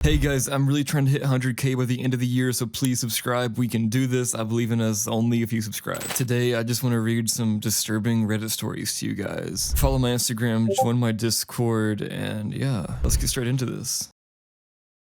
Hey guys, I'm really trying to hit 100k by the end of the year, so please subscribe. We can do this. I believe in us only if you subscribe. Today, I just want to read some disturbing Reddit stories to you guys. Follow my Instagram, join my Discord, and yeah, let's get straight into this.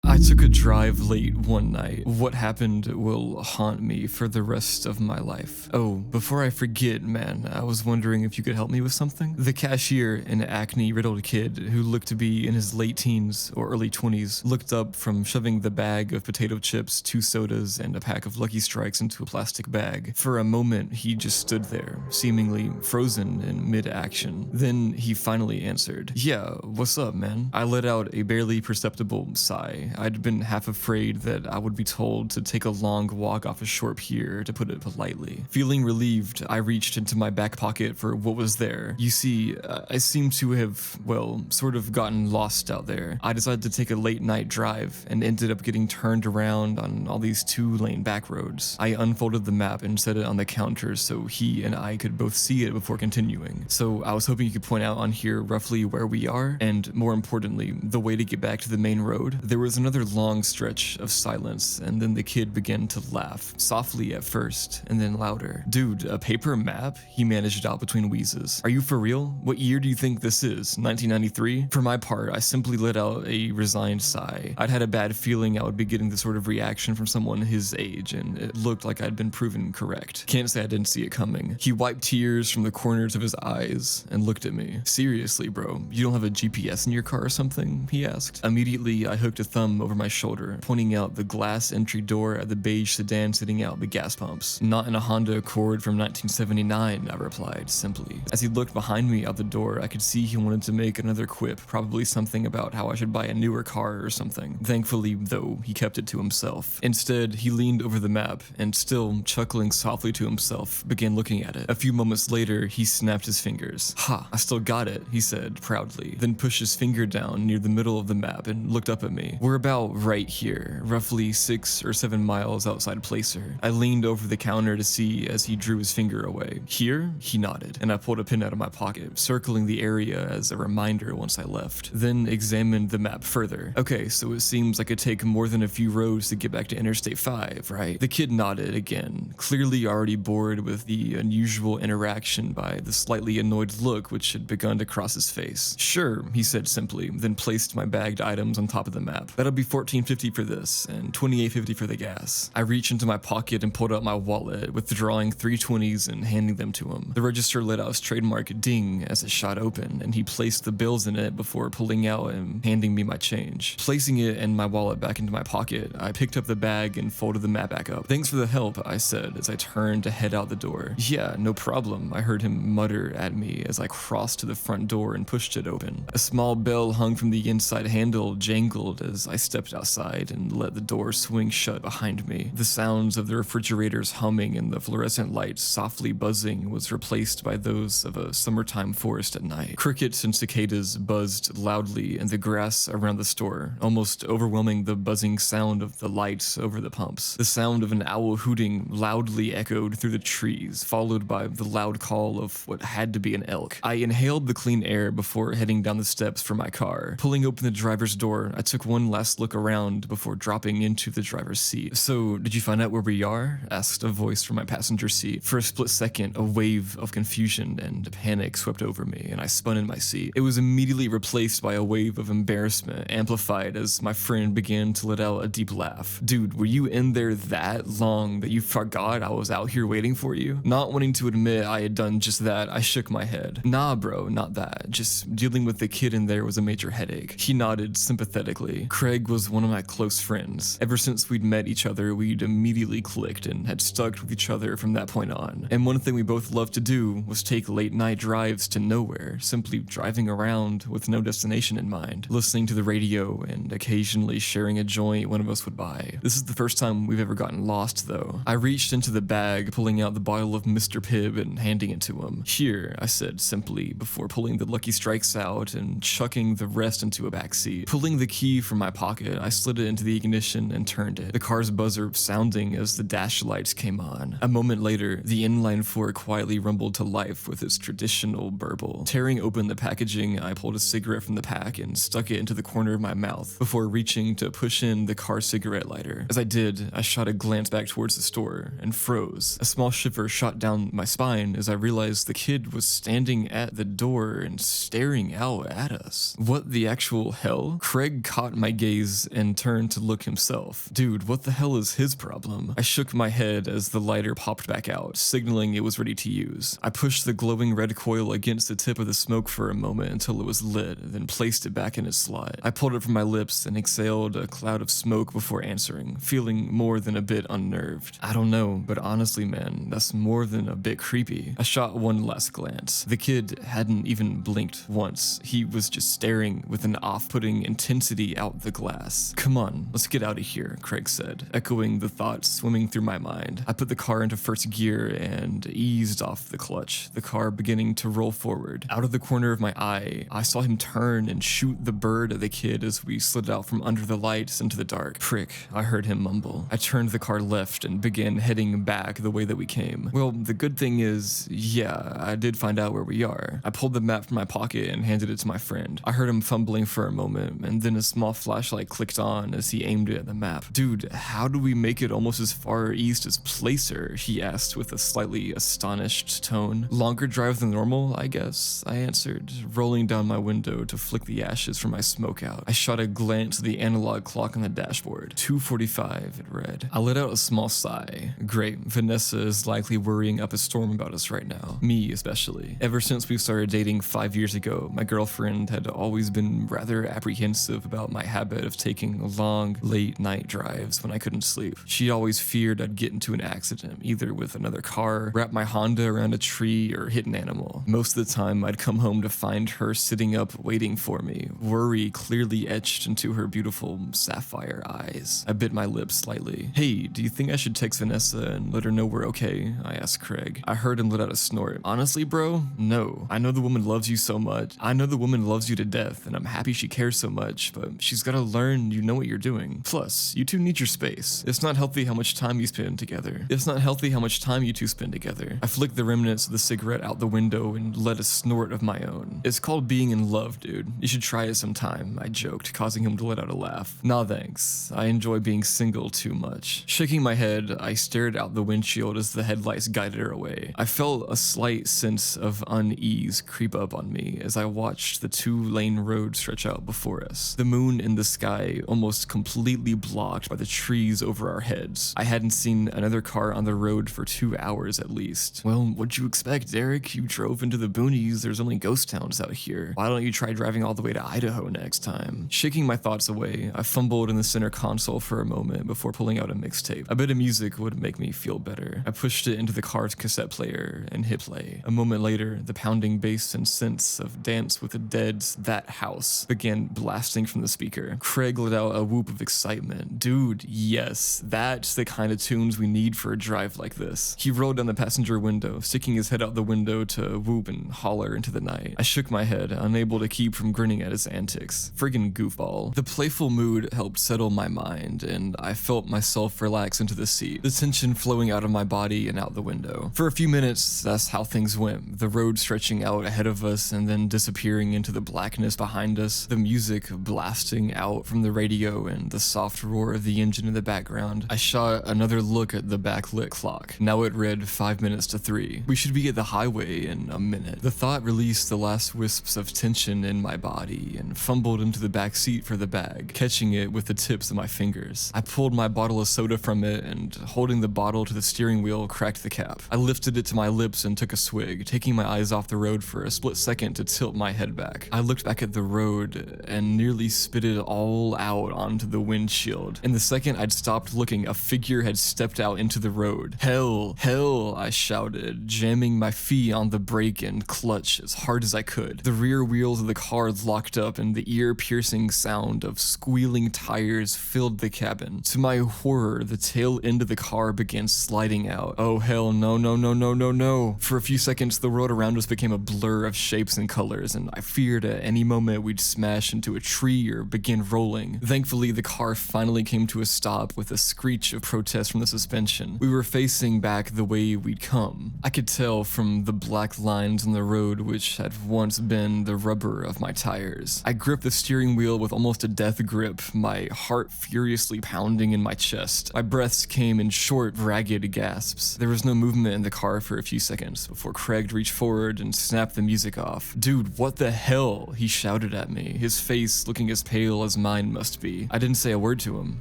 I took a drive late one night. What happened will haunt me for the rest of my life. Oh, before I forget, man, I was wondering if you could help me with something? The cashier, an acne-riddled kid who looked to be in his late teens or early 20s, looked up from shoving the bag of potato chips, 2 sodas, and a pack of Lucky Strikes into a plastic bag. For a moment, he just stood there, seemingly frozen in mid-action. Then he finally answered, "Yeah, what's up, man?" I let out a barely perceptible sigh. I'd been half afraid that I would be told to take a long walk off a short pier, to put it politely. Feeling relieved, I reached into my back pocket for what was there. You see, I seem to have, well, sort of gotten lost out there. I decided to take a late night drive and ended up getting turned around on all these 2-lane back roads. I unfolded the map and set it on the counter so he and I could both see it before continuing. So I was hoping you could point out on here roughly where we are, and more importantly, the way to get back to the main road. There was another long stretch of silence, and then the kid began to laugh, softly at first, and then louder. "Dude, a paper map?" he managed out between wheezes. "Are you for real? What year do you think this is? 1993? For my part, I simply let out a resigned sigh. I'd had a bad feeling I would be getting the sort of reaction from someone his age, and it looked like I'd been proven correct. Can't say I didn't see it coming. He wiped tears from the corners of his eyes and looked at me. "Seriously, bro, you don't have a GPS in your car or something?" he asked. Immediately, I hooked a thumb over my shoulder, pointing out the glass entry door at the beige sedan sitting out the gas pumps. "Not in a Honda Accord from 1979, I replied simply. As he looked behind me out the door, I could see he wanted to make another quip, probably something about how I should buy a newer car or something. Thankfully, though, he kept it to himself. Instead, he leaned over the map and, still chuckling softly to himself, began looking at it. A few moments later, he snapped his fingers. "Ha, I still got it," he said proudly, then pushed his finger down near the middle of the map and looked up at me. "We're about right here, roughly 6 or 7 miles outside Placer." I leaned over the counter to see as he drew his finger away. "Here?" he nodded, and I pulled a pin out of my pocket, circling the area as a reminder once I left, then examined the map further. "Okay, so it seems like it'd take more than a few roads to get back to Interstate 5, right?" The kid nodded again, clearly already bored with the unusual interaction by the slightly annoyed look which had begun to cross his face. "Sure," he said simply, then placed my bagged items on top of the map. "That'll be $14.50 for this, and $28.50 for the gas." I reached into my pocket and pulled out my wallet, withdrawing 3 20s and handing them to him. The register let out his trademark ding as it shot open, and he placed the bills in it before pulling out and handing me my change. Placing it and my wallet back into my pocket, I picked up the bag and folded the map back up. "Thanks for the help," I said as I turned to head out the door. "Yeah, no problem," I heard him mutter at me as I crossed to the front door and pushed it open. A small bell hung from the inside handle jangled as I stepped outside and let the door swing shut behind me. The sounds of the refrigerators humming and the fluorescent lights softly buzzing was replaced by those of a summertime forest at night. Crickets and cicadas buzzed loudly in the grass around the store, almost overwhelming the buzzing sound of the lights over the pumps. The sound of an owl hooting loudly echoed through the trees, followed by the loud call of what had to be an elk. I inhaled the clean air before heading down the steps for my car. Pulling open the driver's door, I took one last look around before dropping into the driver's seat. "So, did you find out where we are?" asked a voice from my passenger seat. For a split second, a wave of confusion and panic swept over me, and I spun in my seat. It was immediately replaced by a wave of embarrassment, amplified as my friend began to let out a deep laugh. "Dude, were you in there that long that you forgot I was out here waiting for you?" Not wanting to admit I had done just that, I shook my head. "Nah, bro, not that. Just dealing with the kid in there was a major headache." He nodded sympathetically. "Craig was one of my close friends. Ever since we'd met each other, we'd immediately clicked and had stuck with each other from that point on. And one thing we both loved to do was take late night drives to nowhere, simply driving around with no destination in mind, listening to the radio and occasionally sharing a joint one of us would buy. This is the first time we've ever gotten lost, though." I reached into the bag, pulling out the bottle of Mr. Pibb and handing it to him. "Here," I said simply, before pulling the Lucky Strikes out and chucking the rest into a backseat. Pulling the key from my pocket pocket, I slid it into the ignition and turned it, the car's buzzer sounding as the dash lights came on. A moment later, the inline four quietly rumbled to life with its traditional burble. Tearing open the packaging, I pulled a cigarette from the pack and stuck it into the corner of my mouth before reaching to push in the car cigarette lighter. As I did, I shot a glance back towards the store and froze. A small shiver shot down my spine as I realized the kid was standing at the door and staring out at us. What the actual hell? Craig caught my gaze and turned to look himself. Dude, what the hell is his problem? I shook my head as the lighter popped back out, signaling it was ready to use. I pushed the glowing red coil against the tip of the smoke for a moment until it was lit, then placed it back in its slot. I pulled it from my lips and exhaled a cloud of smoke before answering, feeling more than a bit unnerved. I don't know, but honestly, man, that's more than a bit creepy. I shot one last glance. The kid hadn't even blinked once. He was just staring with an off-putting intensity out the glass. Come on, let's get out of here, Craig said, echoing the thoughts swimming through my mind. I put the car into first gear and eased off the clutch, the car beginning to roll forward. Out of the corner of my eye, I saw him turn and shoot the bird at the kid as we slid out from under the lights into the dark. Prick, I heard him mumble. I turned the car left and began heading back the way that we came. Well, the good thing is, yeah, I did find out where we are. I pulled the map from my pocket and handed it to my friend. I heard him fumbling for a moment, and then a small flashlight clicked on as he aimed it at the map. Dude, how do we make it almost as far east as Placer? He asked with a slightly astonished tone. Longer drive than normal, I guess, I answered, rolling down my window to flick the ashes from my smoke out. I shot a glance at the analog clock on the dashboard. 2:45, it read. I let out a small sigh. Great, Vanessa is likely worrying up a storm about us right now. Me especially. Ever since we started dating 5 years ago, my girlfriend had always been rather apprehensive about my habit of taking long, late night drives when I couldn't sleep. She always feared I'd get into an accident, either with another car, wrap my Honda around a tree, or hit an animal. Most of the time, I'd come home to find her sitting up waiting for me, worry clearly etched into her beautiful sapphire eyes. I bit my lips slightly. Hey, do you think I should text Vanessa and let her know we're okay? I asked Craig. I heard him let out a snort. Honestly, bro, no. I know the woman loves you so much. I know the woman loves you to death, and I'm happy she cares so much, but she's gotta learn you know what you're doing. Plus, you two need your space. It's not healthy how much time you spend together. It's not healthy how much time you two spend together. I flicked the remnants of the cigarette out the window and let a snort of my own. It's called being in love, dude. You should try it sometime, I joked, causing him to let out a laugh. Nah, thanks. I enjoy being single too much. Shaking my head, I stared out the windshield as the headlights guided her away. I felt a slight sense of unease creep up on me as I watched the two-lane road stretch out before us. The moon in the sky almost completely blocked by the trees over our heads. I hadn't seen another car on the road for 2 hours at least. Well, what'd you expect, Derek? You drove into the boonies. There's only ghost towns out here. Why don't you try driving all the way to Idaho next time? Shaking my thoughts away, I fumbled in the center console for a moment before pulling out a mixtape. A bit of music would make me feel better. I pushed it into the car's cassette player and hit play. A moment later, the pounding bass and synths of Dance with the Dead's That House began blasting from the speaker. Craig let out a whoop of excitement. Dude, yes, that's the kind of tunes we need for a drive like this. He rolled down the passenger window, sticking his head out the window to whoop and holler into the night. I shook my head, unable to keep from grinning at his antics. Friggin' goofball. The playful mood helped settle my mind, and I felt myself relax into the seat, the tension flowing out of my body and out the window. For a few minutes, that's how things went, the road stretching out ahead of us and then disappearing into the blackness behind us, the music blasting out from the radio and the soft roar of the engine in the background. I shot another look at the backlit clock. Now it read 5 minutes to 3. We should be at the highway in a minute. The thought released the last wisps of tension in my body and fumbled into the back seat for the bag, catching it with the tips of my fingers. I pulled my bottle of soda from it and, holding the bottle to the steering wheel, cracked the cap. I lifted it to my lips and took a swig, taking my eyes off the road for a split second to tilt my head back. I looked back at the road and nearly spit it all out onto the windshield. In the second I'd stopped looking, a figure had stepped out into the road. Hell, hell, I shouted, jamming my feet on the brake and clutch as hard as I could. The rear wheels of the car locked up and the ear-piercing sound of squealing tires filled the cabin. To my horror, the tail end of the car began sliding out. Oh hell, no, no, no, no, no, no. For a few seconds, the road around us became a blur of shapes and colors, and I feared at any moment we'd smash into a tree or begin rolling rolling. Thankfully, the car finally came to a stop with a screech of protest from the suspension. We were facing back the way we'd come. I could tell from the black lines on the road which had once been the rubber of my tires. I gripped the steering wheel with almost a death grip, my heart furiously pounding in my chest. My breaths came in short, ragged gasps. There was no movement in the car for a few seconds before Craig reached forward and snapped the music off. "Dude, what the hell?" he shouted at me, his face looking as pale as mine must be. I didn't say a word to him.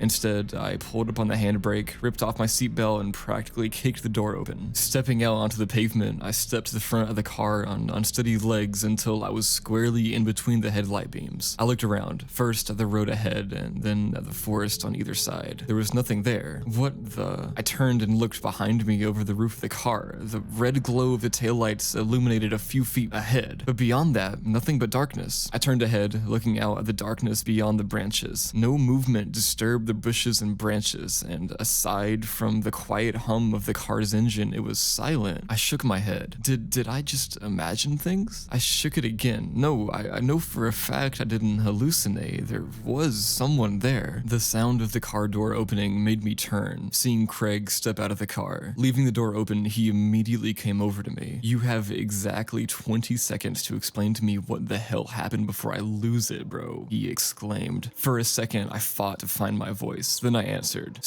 Instead, I pulled up on the handbrake, ripped off my seatbelt, and practically kicked the door open. Stepping out onto the pavement, I stepped to the front of the car on unsteady legs until I was squarely in between the headlight beams. I looked around, first at the road ahead and then at the forest on either side. There was nothing there. What the? I turned and looked behind me over the roof of the car. The red glow of the taillights illuminated a few feet ahead, but beyond that, nothing but darkness. I turned ahead, looking out at the darkness beyond the branches. No movement disturbed the bushes and branches, and aside from the quiet hum of the car's engine, it was silent. I shook my head. Did I just imagine things? I shook it again. No, I know for a fact I didn't hallucinate. There was someone there. The sound of the car door opening made me turn, seeing Craig step out of the car. Leaving the door open, he immediately came over to me. "You have exactly 20 seconds to explain to me what the hell happened before I lose it, bro," he exclaimed. For a second, I fought to find my voice. Then I answered,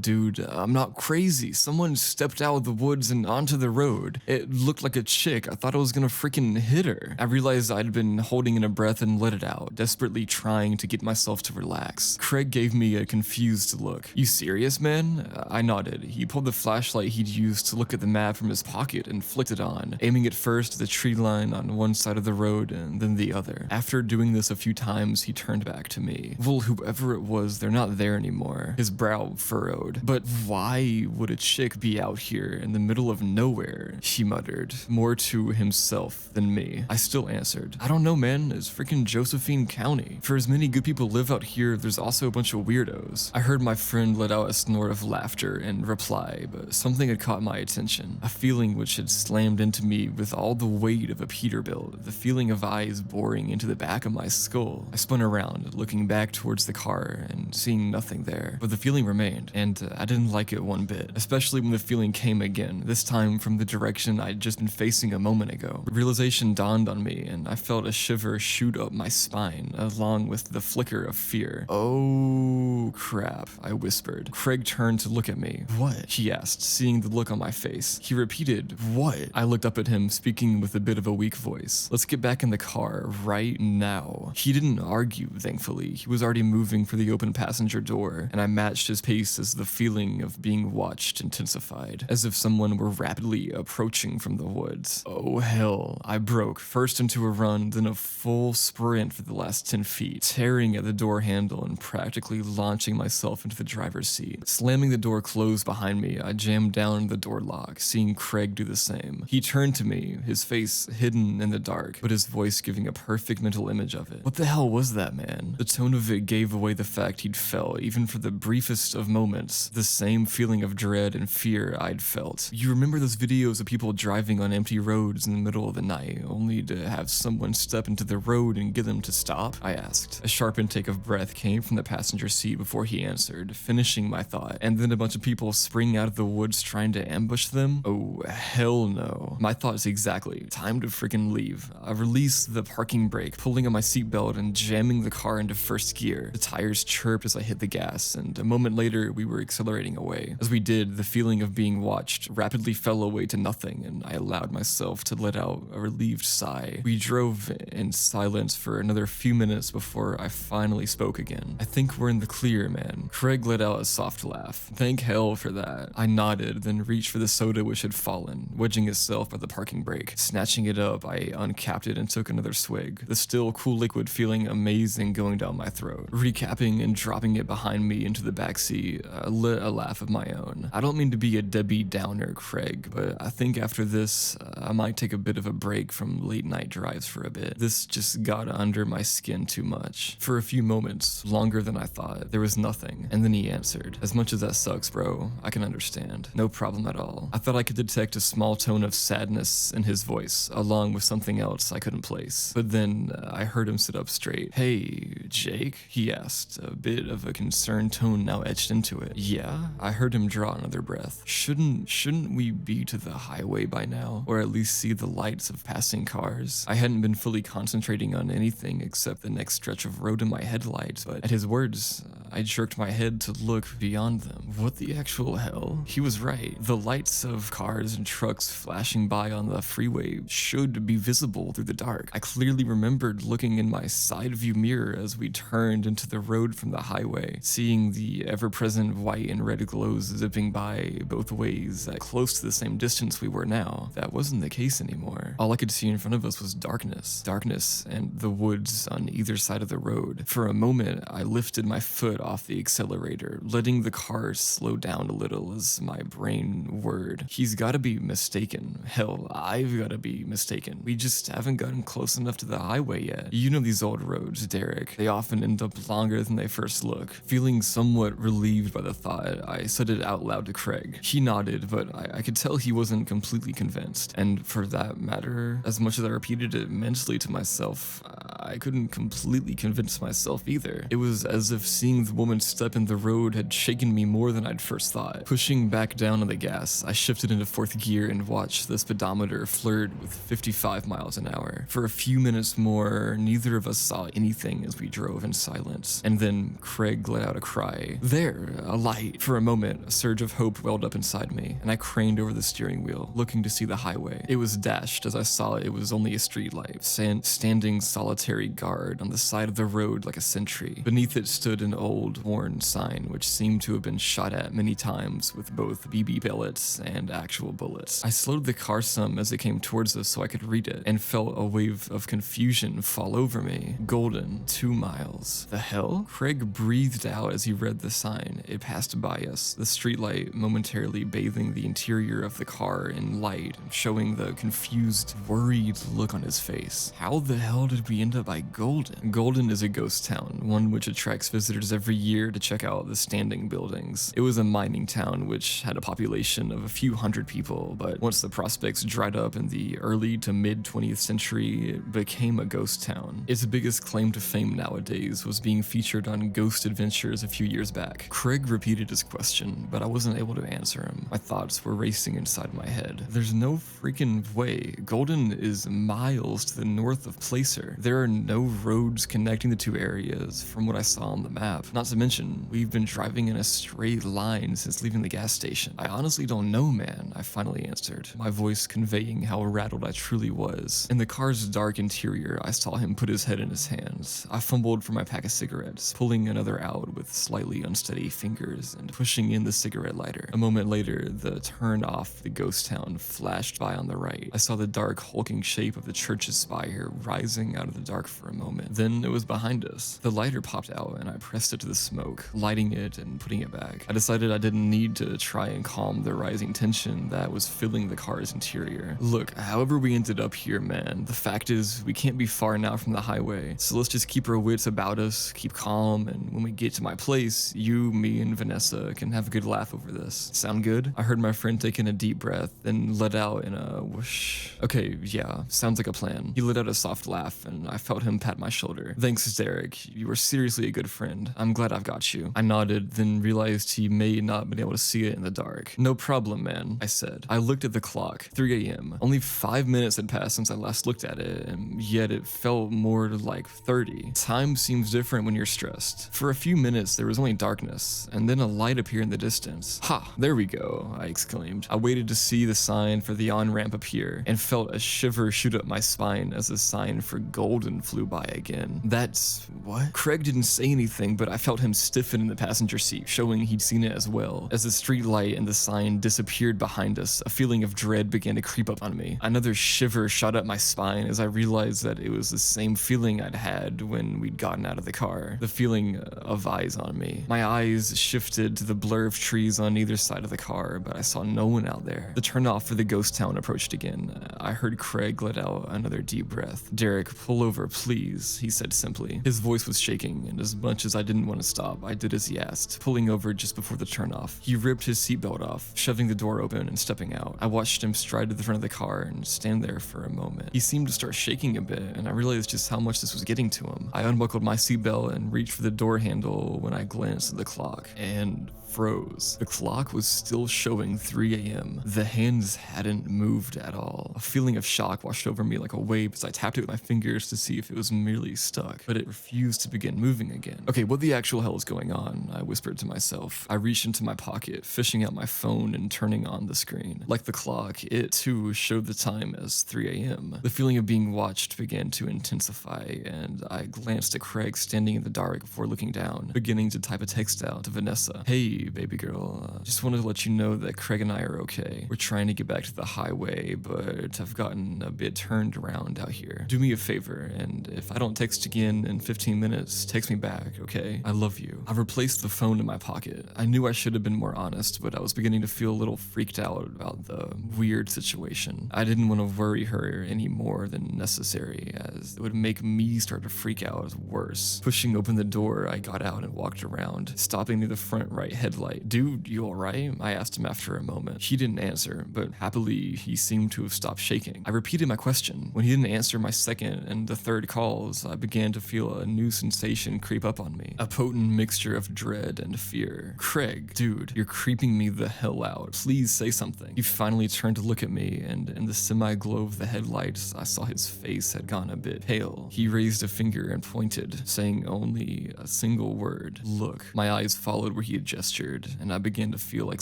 Dude, I'm not crazy. Someone stepped out of the woods and onto the road. It looked like a chick. I thought I was gonna freaking hit her." I realized I'd been holding in a breath and let it out, desperately trying to get myself to relax. Craig gave me a confused look. "You serious, man?" I nodded. He pulled the flashlight he'd used to look at the map from his pocket and flicked it on, aiming it first at the tree line on one side of the road and then the other. After doing this a few times, he turned back to me. "Well, whoever it was, they're not there anymore." His brow furrowed. "But why would a chick be out here in the middle of nowhere?" he muttered, more to himself than me. I still answered, "I don't know, man. It's freaking Josephine County. For as many good people live out here, there's also a bunch of weirdos." I heard my friend let out a snort of laughter in reply, but something had caught my attention. A feeling which had slammed into me with all the weight of a Peterbilt, the feeling of eyes boring into the back of my skull. I spun around, looking back towards the car and seeing nothing there, but the feeling remained, and I didn't like it one bit, especially when the feeling came again, this time from the direction I'd just been facing a moment ago. Realization dawned on me, and I felt a shiver shoot up my spine, along with the flicker of fear. "Oh, crap," I whispered. Craig turned to look at me. "What?" he asked, seeing the look on my face. He repeated, "What?" I looked up at him, speaking with a bit of a weak voice. "Let's get back in the car right now." He didn't argue, thankfully. He was already moving for the open passenger door, and I matched his pace as the feeling of being watched intensified, as if someone were rapidly approaching from the woods. Oh hell, I broke, first into a run, then a full sprint for the last 10 feet, tearing at the door handle and practically launching myself into the driver's seat. Slamming the door closed behind me, I jammed down the door lock, seeing Craig do the same. He turned to me, his face hidden in the dark, but his voice giving a perfect mental image of it. "What the hell was that, man?" The tone of it gave away the fact he'd felt, even for the briefest of moments, the same feeling of dread and fear I'd felt. "You remember those videos of people driving on empty roads in the middle of the night, only to have someone step into the road and get them to stop?" I asked. A sharp intake of breath came from the passenger seat before he answered, finishing my thought. "And then a bunch of people spring out of the woods trying to ambush them? Oh, hell no." My thoughts exactly. Time to freaking leave. I released the parking brake, pulling on my seatbelt and jamming the car into first gear. The tires chirped as I hit the gas, and a moment later we were accelerating away. As we did, the feeling of being watched rapidly fell away to nothing, and I allowed myself to let out a relieved sigh. We drove in silence for another few minutes before I finally spoke again. "I think we're in the clear, man." Craig let out a soft laugh. "Thank hell for that." I nodded, then reached for the soda which had fallen, wedging itself by the parking brake. Snatching it up, I uncapped it and took another swig, the still cool liquid feeling amazing going down my throat. Recapping and dropping it behind me into the backseat, I lit a laugh of my own. I don't mean to be a Debbie Downer, Craig, but I think after this, I might take a bit of a break from late night drives for a bit. This just got under my skin too much. For a few moments, longer than I thought, there was was nothing. And then he answered, "As much as that sucks, bro, I can understand. No problem at all." I thought I could detect a small tone of sadness in his voice, along with something else I couldn't place. But then I heard him sit up straight. "Hey, Jake?" he asked, a bit of a concerned tone now etched into it. "Yeah?" I heard him draw another breath. Shouldn't we be to the highway by now? Or at least see the lights of passing cars?" I hadn't been fully concentrating on anything except the next stretch of road in my headlights, but at his words, I jerked my head to look beyond them. What the actual hell? He was right. The lights of cars and trucks flashing by on the freeway should be visible through the dark. I clearly remembered looking in my side view mirror as we turned into the road from the highway, seeing the ever-present white and red glows zipping by both ways at close to the same distance we were now. That wasn't the case anymore. All I could see in front of us was darkness. Darkness and the woods on either side of the road. For a moment, I lifted my foot off the accelerator, letting the car slow down a little as my brain whirred. He's gotta be mistaken. Hell, I've gotta be mistaken. We just haven't gotten close enough to the highway yet. You know these old roads, Derek. They often end up longer than they first look. Feeling somewhat relieved by the thought, I said it out loud to Craig. He nodded, but I could tell he wasn't completely convinced. And for that matter, as much as I repeated it mentally to myself, I couldn't completely convince myself either. It was as if seeing the woman step in the road had shaken me more than I'd first thought. Pushing back down on the gas, I shifted into fourth gear and watched the speedometer flirt with 55 miles an hour. For a few minutes more, neither of us saw anything as we drove in silence. And then Craig let out a cry. There, a light. For a moment, a surge of hope welled up inside me, and I craned over the steering wheel, looking to see the highway. It was dashed as I saw it was only a streetlight, standing solitary guard on the side of the road like a sentry. Beneath it stood an old, worn sign, which seemed to have been shot at many times with both BB pellets and actual bullets. I slowed the car some as it came towards us so I could read it, and felt a wave of confusion fall over me. Golden, 2 miles. The hell? Craig breathed out as he read the sign. It passed by us, the streetlight momentarily bathing the interior of the car in light, showing the confused, worried look on his face. How the hell did we end up by Golden? Golden is a ghost town, one which attracts visitors every year to check out the standing buildings. It was a mining town which had a population of a few hundred people, but once the prospects dried up in the early to mid 20th century, it became a ghost town. Its biggest claim to fame nowadays was being featured on Ghost Adventures a few years back. Craig repeated his question, but I wasn't able to answer him. My thoughts were racing inside my head. There's no freaking way. Golden is miles to the north of Placer. There are no roads connecting the two areas from what I saw on the map. Not to mention, we've been driving in a straight line since leaving the gas station. I honestly don't know, man, I finally answered, my voice conveying how rattled I truly was. In the car's dark interior, I saw him put his head in his hands. I fumbled for my pack of cigarettes, pulling another out with slightly unsteady fingers and pushing in the cigarette lighter. A moment later, the turn off the ghost town flashed by on the right. I saw the dark, hulking shape of the church's spire rising out of the dark for a moment. Then it was behind us. The lighter popped out and I pressed it to the smoke, lighting it and putting it back. I decided I didn't need to try and calm the rising tension that was filling the car's interior. Look, however we ended up here, man, the fact is we can't be far now from the highway, so let's just keep our wits about us, keep calm, and when we get to my place, you, me, and Vanessa can have a good laugh over this. Sound good? I heard my friend take in a deep breath, then let out in a whoosh. Okay, yeah, sounds like a plan. He let out a soft laugh, and I felt him pat my shoulder. Thanks, Derek. You were seriously a good friend. I'm glad I've got you. I nodded, then realized he may not have been able to see it in the dark. No problem, man, I said. I looked at the clock. 3 a.m. Only 5 minutes had passed since I last looked at it, and yet it felt more like 30. Time seems different when you're stressed. For a few minutes, there was only darkness, and then a light appeared in the distance. Ha, there we go, I exclaimed. I waited to see the sign for the on-ramp appear, and felt a shiver shoot up my spine as the sign for Golden flew by again. That's... what? Craig didn't say anything, but I felt him stiffen in the passenger seat, showing he'd seen it as well. As the street light and the sign disappeared behind us, a feeling of dread began to creep up on me. Another shiver shot up my spine as I realized that it was the same feeling I'd had when we'd gotten out of the car. The feeling of eyes on me. My eyes shifted to the blur of trees on either side of the car, but I saw no one out there. The turnoff for the ghost town approached again. I heard Craig let out another deep breath. Derek, pull over, please, he said simply. His voice was shaking, and as much as I didn't want to to stop, I did as he asked, pulling over just before the turnoff. He ripped his seatbelt off, shoving the door open and stepping out. I watched him stride to the front of the car and stand there for a moment. He seemed to start shaking a bit, and I realized just how much this was getting to him. I unbuckled my seatbelt and reached for the door handle when I glanced at the clock and froze. The clock was still showing 3 a.m. The hands hadn't moved at all. A feeling of shock washed over me like a wave as I tapped it with my fingers to see if it was merely stuck, but it refused to begin moving again. Okay, what the actual hell is going on? I whispered to myself. I reached into my pocket, fishing out my phone and turning on the screen. Like the clock, it too showed the time as 3 a.m. The feeling of being watched began to intensify, and I glanced at Craig standing in the dark before looking down, beginning to type a text out to Vanessa. Hey, baby girl, just wanted to let you know that Craig and I are okay. We're trying to get back to the highway, but I've gotten a bit turned around out here. Do me a favor, and if I don't text again in 15 minutes, text me back, okay? I love you. I replaced the phone in my pocket. I knew I should have been more honest, but I was beginning to feel a little freaked out about the weird situation. I didn't want to worry her any more than necessary, as it would make me start to freak out worse. Pushing open the door, I got out and walked around, stopping near the front right headlight. Dude, you alright? I asked him after a moment. He didn't answer, but happily, he seemed to have stopped shaking. I repeated my question. When he didn't answer my second and the third calls, I began to feel a new sensation creep up on me. A potent mixture of dread and fear. Craig, dude, you're creeping me the hell out. Please say something. He finally turned to look at me, and in the semi-glow of the headlights, I saw his face had gone a bit pale. He raised a finger and pointed, saying only a single word. Look. My eyes followed where he had gestured, and I began to feel like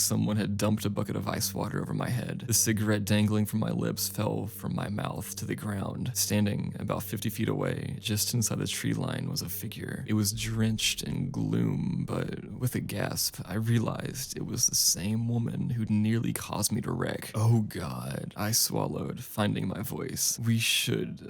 someone had dumped a bucket of ice water over my head. The cigarette dangling from my lips fell from my mouth to the ground. Standing about 50 feet away, just inside the tree line, was a figure. It was drenched in gloom, but with a gasp, I realized it was the same woman who'd nearly caused me to wreck. Oh God, I swallowed, finding my voice. We should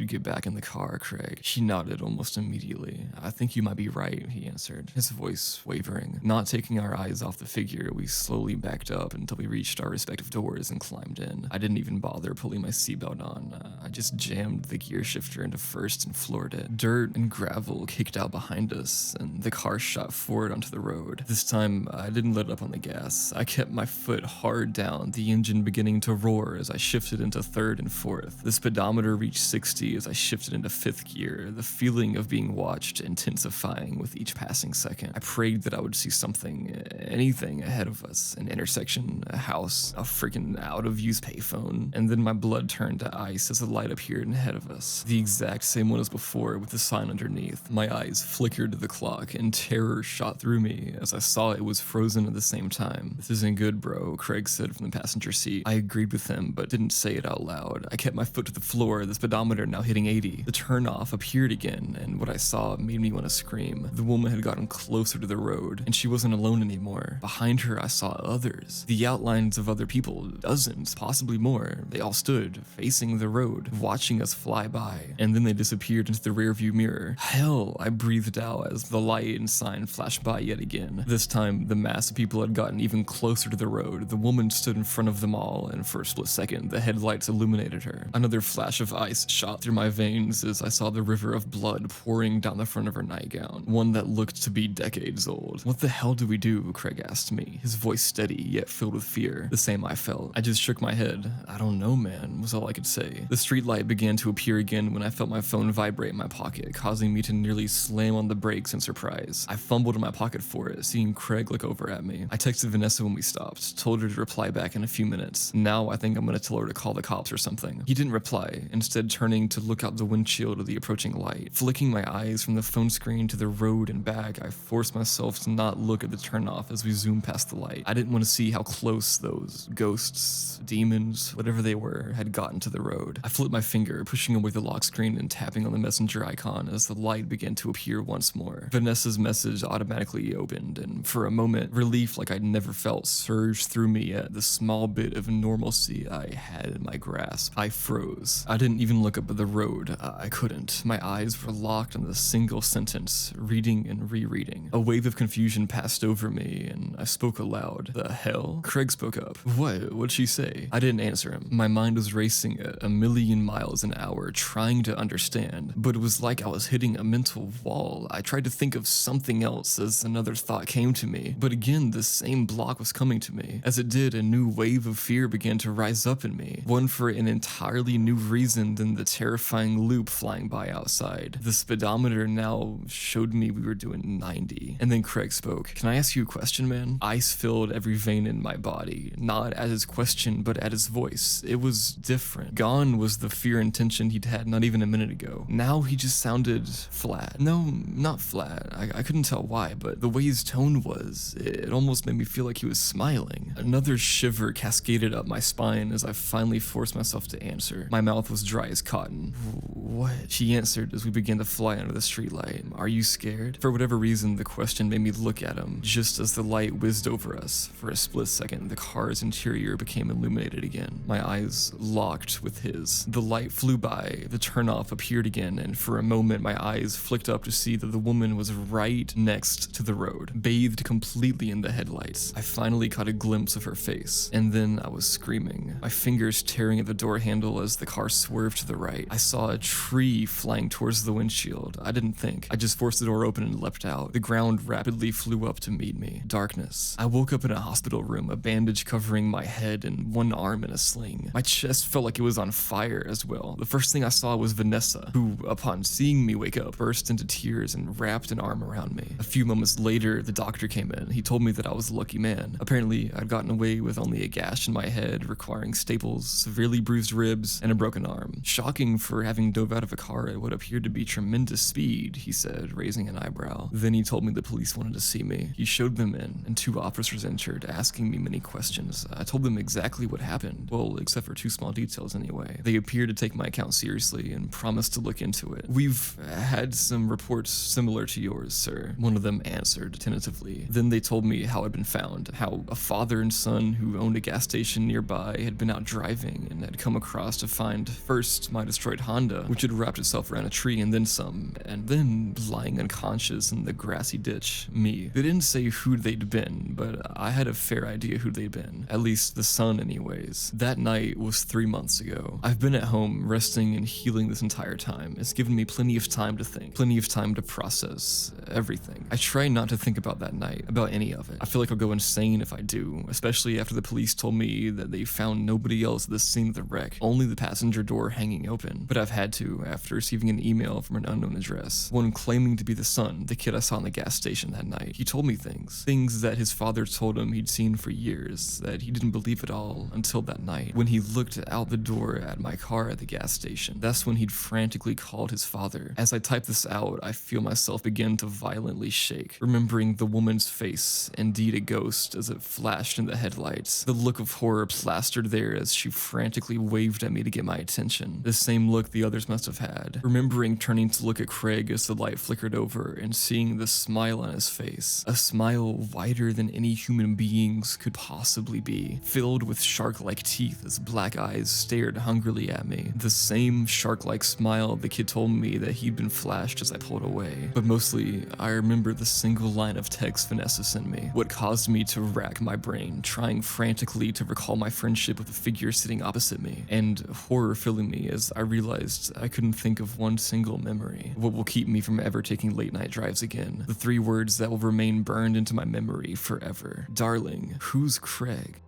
get back in the car, Craig. She nodded almost immediately. I think you might be right, he answered, his voice wavering. Not taking our eyes off the figure, we slowly backed up until we reached our respective doors and climbed in. I didn't even bother pulling my seatbelt on. I just jammed the gear shifter into first and floored it. Dirt and gravel kicked out behind us, and the car shot forward onto the road. This time, I didn't let up on the gas. I kept my foot hard down, the engine beginning to roar as I shifted into third and fourth. The speedometer reached 60 as I shifted into fifth gear, the feeling of being watched intensifying with each passing second. I prayed that I would see something, anything ahead of us. An intersection, a house, a freaking out-of-use payphone. And then my blood turned to ice as the light appeared ahead of us. The exact same one as before, with the sign underneath. My eyes flickered to the clock, and terror shot through me as I saw it was frozen at the same time. This isn't good, bro, Craig said from the passenger seat. I agreed with him, but didn't say it out loud. I kept my foot to the floor, the speedometer now hitting 80. The turnoff appeared again, and what I saw made me want to scream. The woman had gotten closer to the road, and she wasn't alone anymore. Behind her, I saw others. The outlines of other people, dozens, possibly more. They all stood, facing the road, watching us fly by, and then they disappeared into the rearview mirror. Hell, I breathed out as the light and sign flashed by yet again. This time, the mass of people had gotten even closer to the road. The woman stood in front of them all, and for a split second, the headlights illuminated her. Another flash of ice shot through my veins as I saw the river of blood pouring down the front of her nightgown, one that looked to be decades old. What the hell do we do? Craig asked me, his voice steady yet filled with fear, the same I felt. I just shook my head. I don't know, man, was all I could say. The street light began to appear again when I felt my phone vibrate in my pocket, causing me to nearly slam on the brakes in surprise. I fumbled in my pocket for it, seeing Craig look over at me. I texted Vanessa when we stopped, told her to reply back in a few minutes. Now I think I'm gonna tell her to call the cops or something. He didn't reply, instead turning to look out the windshield of the approaching light. Flicking my eyes from the phone screen to the road and back, I forced myself to not look at the turnoff as we zoomed past the light. I didn't want to see how close those ghosts, demons, whatever they were, had gotten to the road. I flipped my finger, pushing away the lock screen and tapping on the messenger icon as the light began to appear once more. Vanessa's message automatically opened, and for a moment, relief like I'd never felt surged through me at the small bit of normalcy I had in my grasp. I froze. I didn't even look up at the road. I couldn't. My eyes were locked on the single sentence, reading and rereading. A wave of confusion passed over me, and I spoke aloud. The hell? Craig spoke up. What? What'd she say? I didn't answer him. My mind was racing at 1,000,000 miles an hour, trying to understand, but it was like I was hitting a mental wall. I tried to think of something else as another thought came to me, but again, the same block was coming to me. As it did, a new wave of fear began to rise up in me, one for an entirely new reason than the terrifying loop flying by outside. The speedometer now showed me we were doing 90. And then Craig spoke. "Can I ask you a question, man?" Ice filled every vein in my body, not at his question, but at his voice. It was different. Gone was the fear and tension he'd had not even a minute ago. Now he just sounded flat. No, not flat. I couldn't tell why, but the way his tone was, it almost made me feel like he was smiling. Another shiver cascaded up my spine as I finally forced myself to answer. My mouth was dry as cotton. "What?" She answered as we began to fly under the streetlight. "Are you scared?" For whatever reason, the question made me look at him. Just as the light whizzed over us, for a split second, the car's interior became illuminated again. My eyes locked with his. The light flew by, the turnoff appeared again, and for a moment my eyes flicked up to see that the woman was right next to the road, bathed completely in the headlights. I finally caught a glimpse of her face, and then I was screaming, my fingers tearing at the door handle as the car swerved to the right. I saw a tree flying towards the windshield. I didn't think. I just forced the door open and leapt out. The ground rapidly flew up to meet me. Darkness. I woke up in a hospital room, a bandage covering my head and one arm in a sling. My chest felt like it was on fire as well. The first thing I saw was Vanessa, who, upon seeing me wake up, burst into tears and wrapped an arm around me. A few moments later, the doctor came in. He told me that I was a lucky man. Apparently, I'd gotten away with only a gash in my head, requiring staples, severely bruised ribs, and a broken arm. Shocking for having dove out of a car at what appeared to be tremendous speed, he said, raising an eyebrow. Then he told me the police wanted to see me. He showed them in, and 2 officers entered, asking me many questions. I told them exactly what happened. Well, except for 2 small details anyway. They appeared to take my account seriously and promised to look into it. "We've had some reports similar to yours, sir," one of them answered tentatively. Then they told me how I'd been found, how a father and son who owned a gas station nearby had been out driving and had come across to find first my destroyed Honda, which had wrapped itself around a tree, and then some, and then lying unconscious in the grassy ditch, me. They didn't say who they'd been, but I had a fair idea who they'd been, at least the son anyways. That night was 3 months ago. I've been at home resting and healing this entire time. It's given me plenty of time to think, plenty of time to process everything. I try not to think about that night, about any of it. I feel like I'll go insane if I do, especially after the police told me that they found nobody else at the scene of the wreck, only the passenger door hanging open. But I've had to, after receiving an email from an unknown address, one claiming to be the son, the kid I saw in the gas station that night. He told me things that his father told him he'd seen for years, that he didn't believe at all until that night, when he looked out the door at my car at the gas station. That's when he'd frantically called his father. As I type this out, I feel myself begin to violently shake, remembering the woman's face, indeed a ghost, as it flashed in the headlights. The look of horror plastered there as she frantically waved at me to get my attention. The same look the others must have had. Remembering turning to look at Craig as the light flickered over and seeing the smile on his face. A smile wider than any human being's could possibly be, filled with shark-like teeth as black eyes stared hungrily at me. The same shark-like smile the kid told me that he'd been flashed as I pulled away. But mostly, I remember the single line of text Vanessa sent me, what caused me to rack my brain, trying frantically to recall my friendship with the figure sitting opposite me, and horror filling me as I realized I couldn't think of one single memory. What will keep me from ever taking late night drives again. The 3 words that will remain burned into my memory forever. Darling, who's Craig?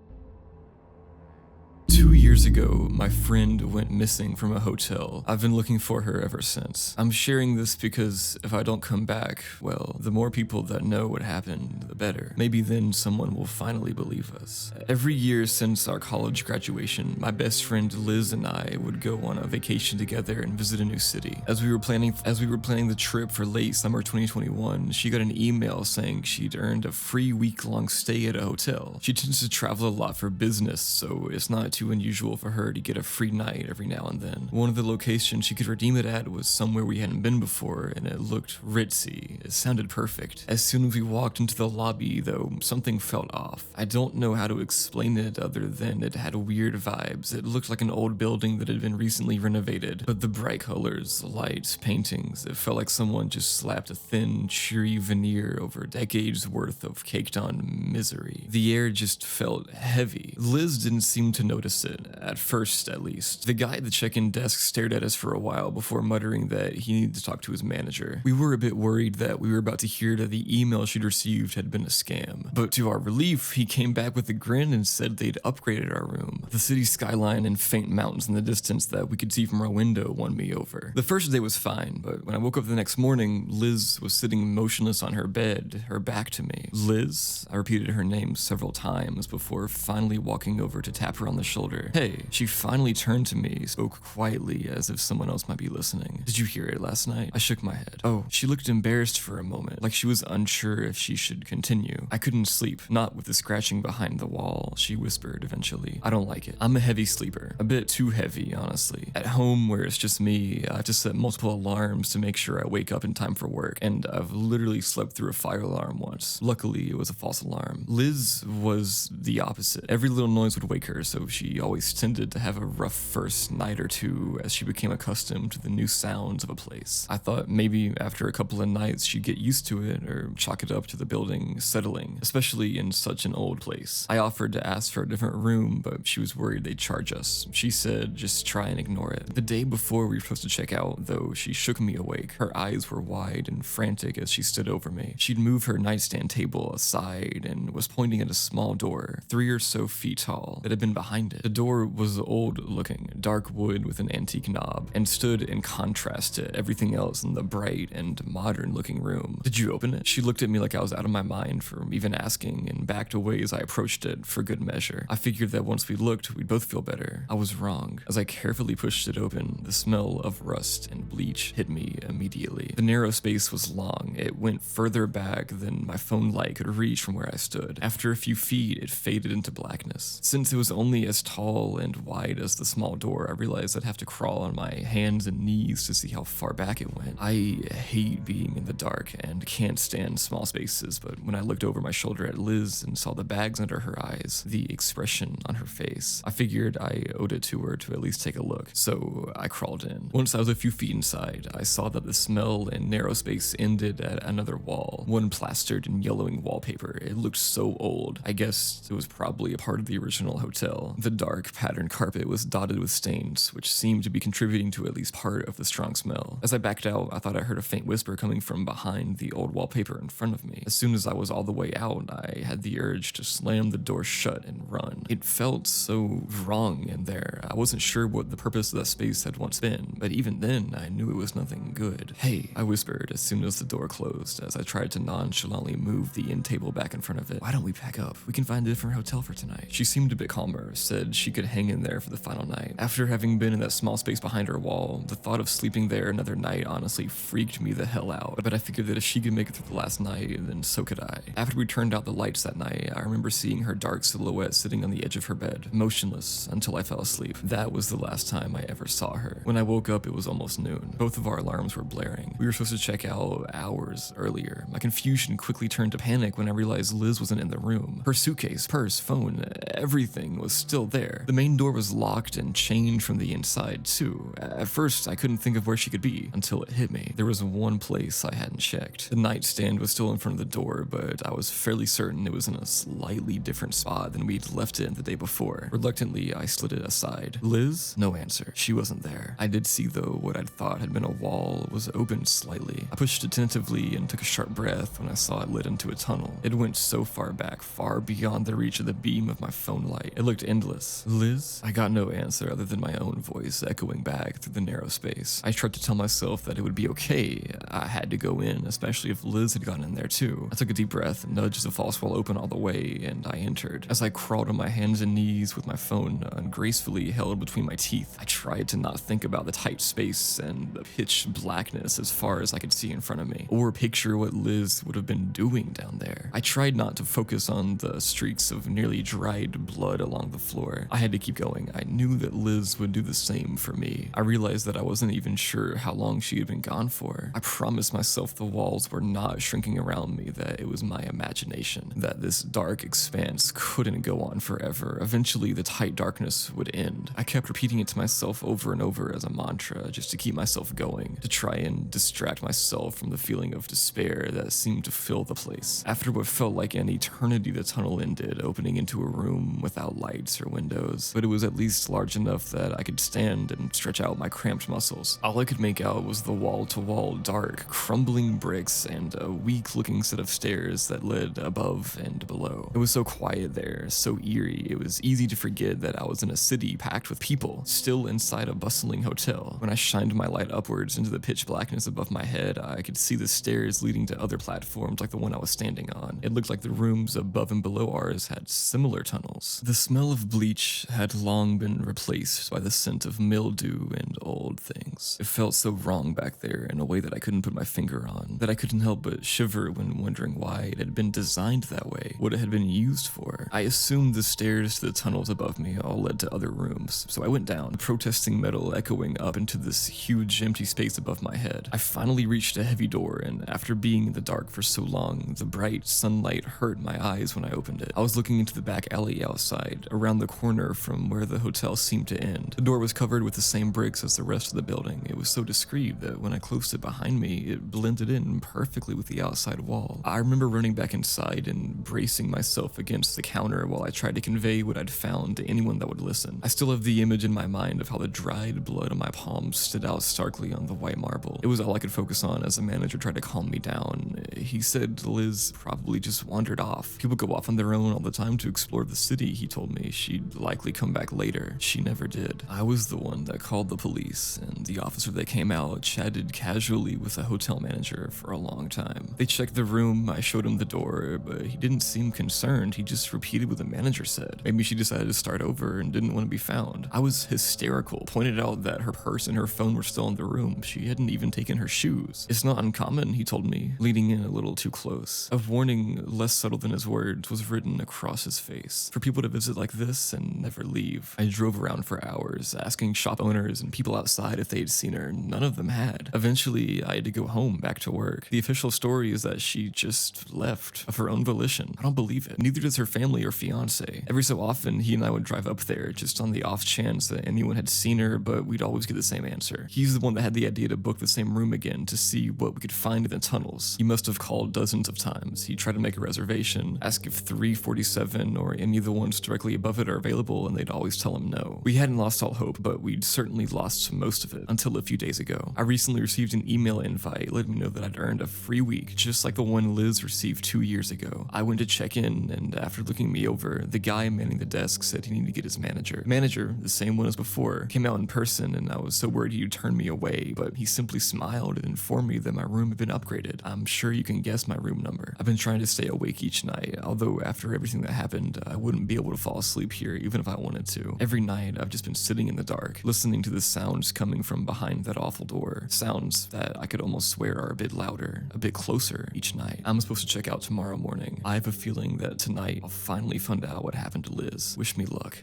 2 years ago, my friend went missing from a hotel. I've been looking for her ever since. I'm sharing this because if I don't come back, well, the more people that know what happened, the better. Maybe then someone will finally believe us. Every year since our college graduation, my best friend Liz and I would go on a vacation together and visit a new city. As we were planning the trip for late summer 2021, she got an email saying she'd earned a free week-long stay at a hotel. She tends to travel a lot for business, so it's not too unusual for her to get a free night every now and then. One of the locations she could redeem it at was somewhere we hadn't been before, and it looked ritzy. It sounded perfect. As soon as we walked into the lobby, though, something felt off. I don't know how to explain it other than it had weird vibes. It looked like an old building that had been recently renovated, but the bright colors, lights, paintings, it felt like someone just slapped a thin, cheery veneer over decades worth of caked on misery. The air just felt heavy. Liz didn't seem to notice opposite, at first at least. The guy at the check-in desk stared at us for a while before muttering that he needed to talk to his manager. We were a bit worried that we were about to hear that the email she'd received had been a scam, but to our relief, he came back with a grin and said they'd upgraded our room. The city skyline and faint mountains in the distance that we could see from our window won me over. The first day was fine, but when I woke up the next morning, Liz was sitting motionless on her bed, her back to me. Liz? I repeated her name several times before finally walking over to tap her on the shoulder. Hey. She finally turned to me, spoke quietly as if someone else might be listening. Did you hear it last night? I shook my head. Oh. She looked embarrassed for a moment, like she was unsure if she should continue. I couldn't sleep, not with the scratching behind the wall, she whispered eventually. I don't like it. I'm a heavy sleeper. A bit too heavy, honestly. At home, where it's just me, I have to set multiple alarms to make sure I wake up in time for work, and I've literally slept through a fire alarm once. Luckily, it was a false alarm. Liz was the opposite. Every little noise would wake her, so she always tended to have a rough first night or two as she became accustomed to the new sounds of a place. I thought maybe after a couple of nights she'd get used to it or chalk it up to the building settling, especially in such an old place. I offered to ask for a different room, but she was worried they'd charge us. She said just try and ignore it. The day before we were supposed to check out, though, she shook me awake. Her eyes were wide and frantic as she stood over me. She'd moved her nightstand table aside and was pointing at a small door, 3 or so feet tall, that had been behind it. The door was old looking, dark wood with an antique knob, and stood in contrast to everything else in the bright and modern looking room. Did you open it? She looked at me like I was out of my mind for even asking and backed away as I approached it for good measure. I figured that once we looked, we'd both feel better. I was wrong. As I carefully pushed it open, the smell of rust and bleach hit me immediately. The narrow space was long. It went further back than my phone light could reach from where I stood. After a few feet, it faded into blackness. Since it was only as tall and wide as the small door, I realized I'd have to crawl on my hands and knees to see how far back it went. I hate being in the dark and can't stand small spaces, but when I looked over my shoulder at Liz and saw the bags under her eyes, the expression on her face, I figured I owed it to her to at least take a look, so I crawled in. Once I was a few feet inside, I saw that the smell and narrow space ended at another wall, one plastered in yellowing wallpaper. It looked so old. I guess it was probably a part of the original hotel. The dark, patterned carpet was dotted with stains, which seemed to be contributing to at least part of the strong smell. As I backed out, I thought I heard a faint whisper coming from behind the old wallpaper in front of me. As soon as I was all the way out, I had the urge to slam the door shut and run. It felt so wrong in there. I wasn't sure what the purpose of that space had once been, but even then, I knew it was nothing good. Hey, I whispered as soon as the door closed, as I tried to nonchalantly move the end table back in front of it. Why don't we pack up? We can find a different hotel for tonight. She seemed a bit calmer, said she could hang in there for the final night. After having been in that small space behind her wall, the thought of sleeping there another night honestly freaked me the hell out. But I figured that if she could make it through the last night, then so could I. After we turned out the lights that night, I remember seeing her dark silhouette sitting on the edge of her bed, motionless until I fell asleep. That was the last time I ever saw her. When I woke up, it was almost noon. Both of our alarms were blaring. We were supposed to check out hours earlier. My confusion quickly turned to panic when I realized Liz wasn't in the room. Her suitcase, purse, phone, everything was still there. The main door was locked and chained from the inside, too. At first, I couldn't think of where she could be until it hit me. There was one place I hadn't checked. The nightstand was still in front of the door, but I was fairly certain it was in a slightly different spot than we'd left it the day before. Reluctantly, I slid it aside. Liz? No answer. She wasn't there. I did see, though, what I'd thought had been a wall was opened slightly. I pushed it tentatively and took a sharp breath when I saw it lit into a tunnel. It went so far back, far beyond the reach of the beam of my phone light. It looked endless. Liz? I got no answer other than my own voice echoing back through the narrow space. I tried to tell myself that it would be okay. I had to go in, especially if Liz had gotten in there too. I took a deep breath, nudged the false wall open all the way, and I entered. As I crawled on my hands and knees with my phone ungracefully held between my teeth, I tried to not think about the tight space and the pitch blackness as far as I could see in front of me, or picture what Liz would have been doing down there. I tried not to focus on the streaks of nearly dried blood along the floor. I had to keep going. I knew that Liz would do the same for me. I realized that I wasn't even sure how long she had been gone for. I promised myself the walls were not shrinking around me, that it was my imagination, that this dark expanse couldn't go on forever. Eventually, the tight darkness would end. I kept repeating it to myself over and over as a mantra, just to keep myself going, to try and distract myself from the feeling of despair that seemed to fill the place. After what felt like an eternity, the tunnel ended, opening into a room without lights or windows. windows, but it was at least large enough that I could stand and stretch out my cramped muscles. All I could make out was the wall-to-wall dark, crumbling bricks and a weak-looking set of stairs that led above and below. It was so quiet there, so eerie, it was easy to forget that I was in a city packed with people, still inside a bustling hotel. When I shined my light upwards into the pitch blackness above my head, I could see the stairs leading to other platforms like the one I was standing on. It looked like the rooms above and below ours had similar tunnels. The smell of bleach had long been replaced by the scent of mildew and old things. It felt so wrong back there in a way that I couldn't put my finger on, that I couldn't help but shiver when wondering why it had been designed that way, what it had been used for. I assumed the stairs to the tunnels above me all led to other rooms, so I went down, protesting metal echoing up into this huge empty space above my head. I finally reached a heavy door, and after being in the dark for so long, the bright sunlight hurt my eyes when I opened it. I was looking into the back alley outside, around the corner from where the hotel seemed to end. The door was covered with the same bricks as the rest of the building. It was so discreet that when I closed it behind me, it blended in perfectly with the outside wall. I remember running back inside and bracing myself against the counter while I tried to convey what I'd found to anyone that would listen. I still have the image in my mind of how the dried blood on my palms stood out starkly on the white marble. It was all I could focus on as the manager tried to calm me down. He said Liz probably just wandered off. People go off on their own all the time to explore the city, he told me. She'd likely come back later. She never did. I was the one that called the police, and the officer that came out chatted casually with the hotel manager for a long time. They checked the room, I showed him the door, but he didn't seem concerned. He just repeated what the manager said. Maybe she decided to start over and didn't want to be found. I was hysterical, pointed out that her purse and her phone were still in the room. She hadn't even taken her shoes. It's not uncommon, he told me, leaning in a little too close. A warning less subtle than his words was written across his face. For people to visit like this and never leave. I drove around for hours, asking shop owners and people outside if they'd seen her. None of them had. Eventually, I had to go home, back to work. The official story is that she just left of her own volition. I don't believe it. Neither does her family or fiance. Every so often, he and I would drive up there just on the off chance that anyone had seen her, but we'd always get the same answer. He's the one that had the idea to book the same room again to see what we could find in the tunnels. He must have called dozens of times. He tried to make a reservation, ask if 347 or any of the ones directly above it are available, and they'd always tell him no. We hadn't lost all hope, but we'd certainly lost most of it until a few days ago. I recently received an email invite letting me know that I'd earned a free week, just like the one Liz received 2 years ago. I went to check in, and after looking me over, the guy manning the desk said he needed to get his manager. The manager, the same one as before, came out in person, and I was so worried he'd turn me away, but he simply smiled and informed me that my room had been upgraded. I'm sure you can guess my room number. I've been trying to stay awake each night, although after everything that happened, I wouldn't be able to fall asleep here even if I wanted to. Every night, I've just been sitting in the dark, listening to the sounds coming from behind that awful door. Sounds that I could almost swear are a bit louder, a bit closer each night. I'm supposed to check out tomorrow morning. I have a feeling that tonight I'll finally find out what happened to Liz. Wish me luck.